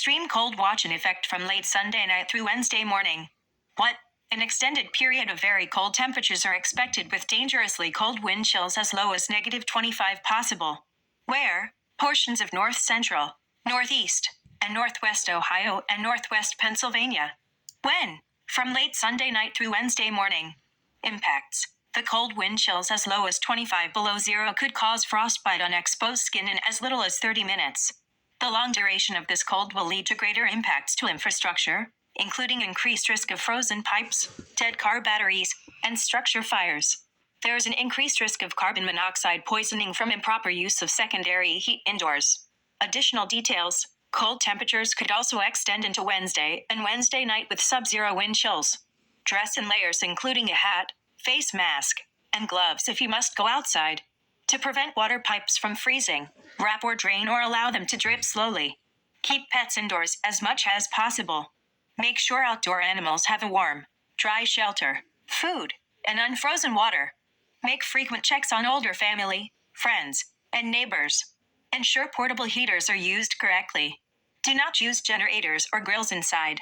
Extreme cold watch in effect from late Sunday night through Wednesday morning. What? An extended period of very cold temperatures are expected with dangerously cold wind chills as low as -25 possible. Where? Portions of north central, northeast, and northwest Ohio and northwest Pennsylvania. When? From late Sunday night through Wednesday morning. Impacts. The cold wind chills as low as 25 below zero could cause frostbite on exposed skin in as little as 30 minutes. The long duration of this cold will lead to greater impacts to infrastructure, including increased risk of frozen pipes, dead car batteries, and structure fires. There is an increased risk of carbon monoxide poisoning from improper use of secondary heat indoors. Additional details: cold temperatures could also extend into Wednesday and Wednesday night with sub-zero wind chills. Dress in layers including a hat, face mask, and gloves if you must go outside. To prevent water pipes from freezing, wrap or drain or allow them to drip slowly. Keep pets indoors as much as possible. Make sure outdoor animals have a warm, dry shelter, food, and unfrozen water. Make frequent checks on older family, friends, and neighbors. Ensure portable heaters are used correctly. Do not use generators or grills inside.